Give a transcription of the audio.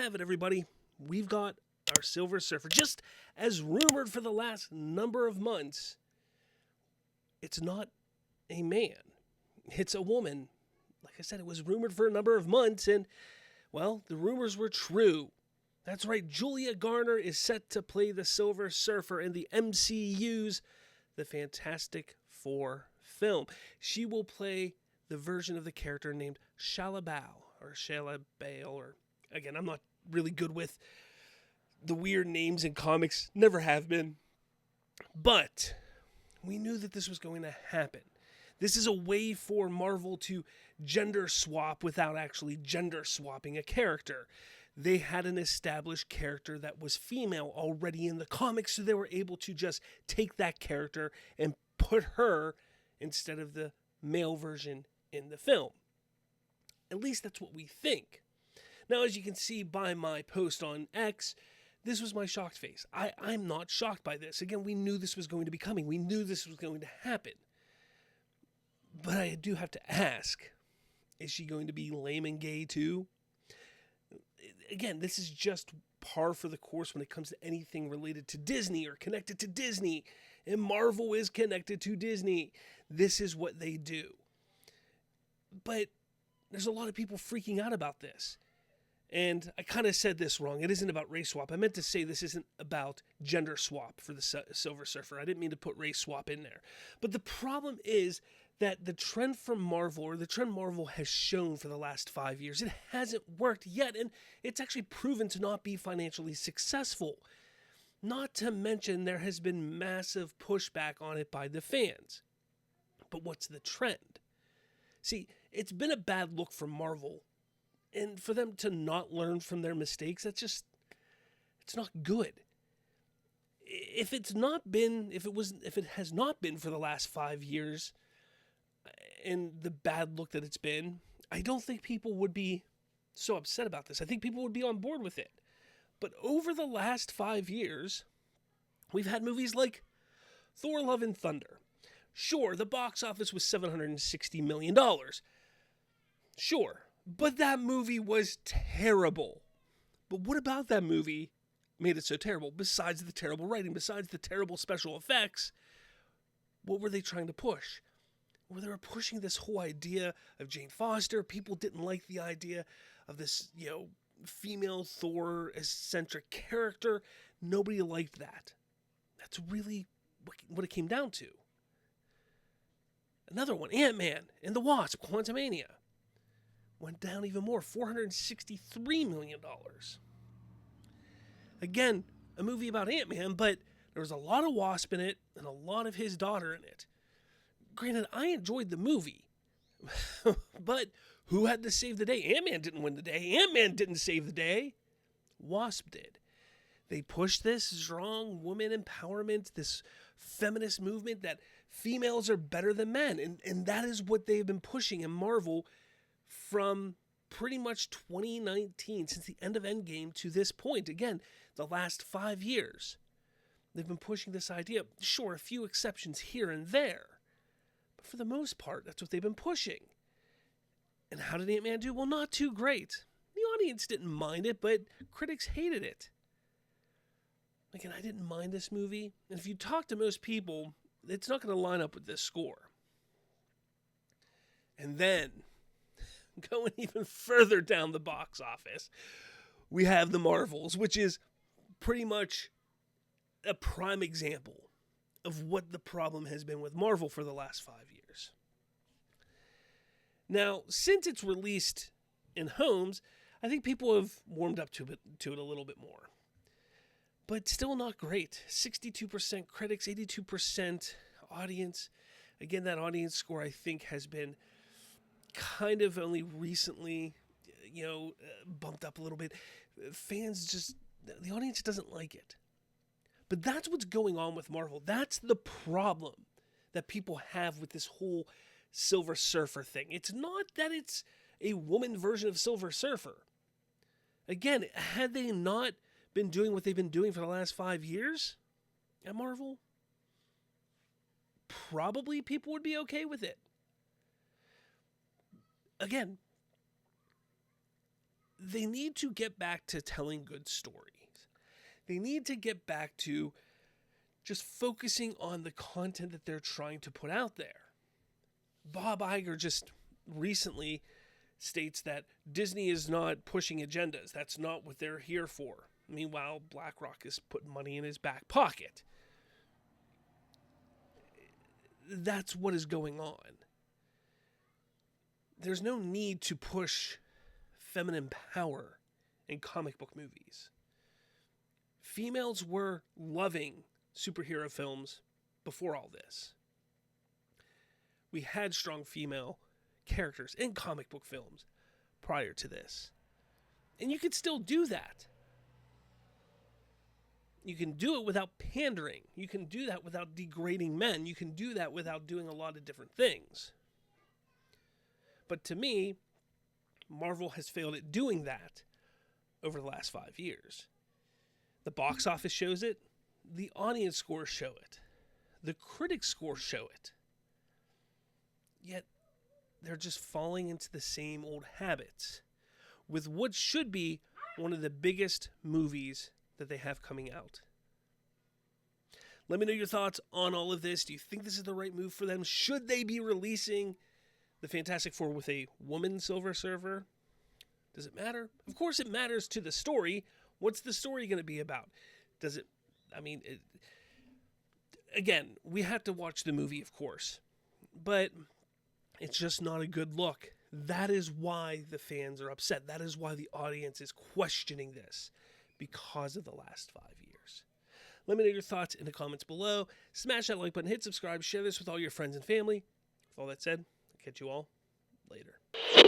have it, everybody. We've got our Silver Surfer. Just as rumored for the last number of months, it's not a man. It's a woman. Like I said, it was rumored for a number of months, and, well, the rumors were true. That's right, Julia Garner is set to play the Silver Surfer in the MCU's The Fantastic Four film. She will play the version of the character named Shalabale, or again, I'm not really good with the weird names in comics, never have been. But we knew that this was going to happen. This is a way for Marvel to gender swap without actually gender swapping a character. They had an established character that was female already in the comics, so they were able to just take that character and put her instead of the male version in the film. At least that's what we think. Now, as you can see by my post on X, this was my shocked face. I'm not shocked by this. Again, we knew this was going to be coming. We knew this was going to happen. But I do have to ask, is she going to be lame and gay too? Again, this is just par for the course when it comes to anything related to Disney or connected to Disney. And Marvel is connected to Disney. This is what they do. But there's a lot of people freaking out about this. And I kind of said this wrong. It isn't about race swap. I meant to say this isn't about gender swap for the Silver Surfer. I didn't mean to put race swap in there. But the problem is that the trend from Marvel, or the trend Marvel has shown for the last 5 years, it hasn't worked yet, and it's actually proven to not be financially successful. Not to mention there has been massive pushback on it by the fans. But what's the trend? See, it's been a bad look for Marvel, and for them to not learn from their mistakes, it's not good. If it has not been for the last 5 years, and the bad look that it's been, I don't think people would be so upset about this. I think people would be on board with it. But over the last 5 years, we've had movies like Thor: Love and Thunder. Sure, the box office was $760 million. Sure, but that movie was terrible. But what about that movie made it so terrible? Besides the terrible writing, besides the terrible special effects, what were they trying to push? Well, they were pushing this whole idea of Jane Foster. People didn't like the idea of this, female Thor-eccentric character. Nobody liked that. That's really what it came down to. Another one, Ant-Man and the Wasp, Quantumania, went down even more, $463 million. Again, a movie about Ant-Man, but there was a lot of Wasp in it and a lot of his daughter in it. Granted, I enjoyed the movie, but who had to save the day? Ant-Man didn't win the day. Ant-Man didn't save the day. Wasp did. They pushed this strong woman empowerment, this feminist movement that females are better than men. And that is what they've been pushing in Marvel from pretty much 2019, since the end of Endgame to this point. Again, the last 5 years. They've been pushing this idea. Sure, a few exceptions here and there. But for the most part, that's what they've been pushing. And how did Ant-Man do? Well, not too great. The audience didn't mind it, but critics hated it. Again, I didn't mind this movie. And if you talk to most people, it's not going to line up with this score. And then, going even further down the box office, we have The Marvels, which is pretty much a prime example of what the problem has been with Marvel for the last 5 years. Now, since it's released in homes, I think people have warmed up to it a little bit more. But still not great. 62% critics, 82% audience. Again, that audience score, I think, has been kind of only recently, bumped up a little bit. The audience doesn't like it. But that's what's going on with Marvel. That's the problem that people have with this whole Silver Surfer thing. It's not that it's a woman version of Silver Surfer. Again, had they not been doing what they've been doing for the last 5 years at Marvel, probably people would be okay with it. Again, they need to get back to telling good stories. They need to get back to just focusing on the content that they're trying to put out there. Bob Iger just recently states that Disney is not pushing agendas. That's not what they're here for. Meanwhile, BlackRock is putting money in his back pocket. That's what is going on. There's no need to push feminine power in comic book movies. Females were loving superhero films before all this. We had strong female characters in comic book films prior to this. And you could still do that. You can do it without pandering. You can do that without degrading men. You can do that without doing a lot of different things. But to me, Marvel has failed at doing that over the last 5 years. The box office shows it. The audience scores show it. The critic scores show it. Yet, they're just falling into the same old habits with what should be one of the biggest movies that they have coming out. Let me know your thoughts on all of this. Do you think this is the right move for them? Should they be releasing the Fantastic Four with a woman Silver Surfer? Does it matter? Of course it matters to the story. What's the story going to be about? Does it, again, we have to watch the movie, of course, but it's just not a good look. That is why the fans are upset. That is why the audience is questioning this, because of the last 5 years. Let me know your thoughts in the comments below. Smash that like button, hit subscribe, share this with all your friends and family. With all that said, I'll catch you all later.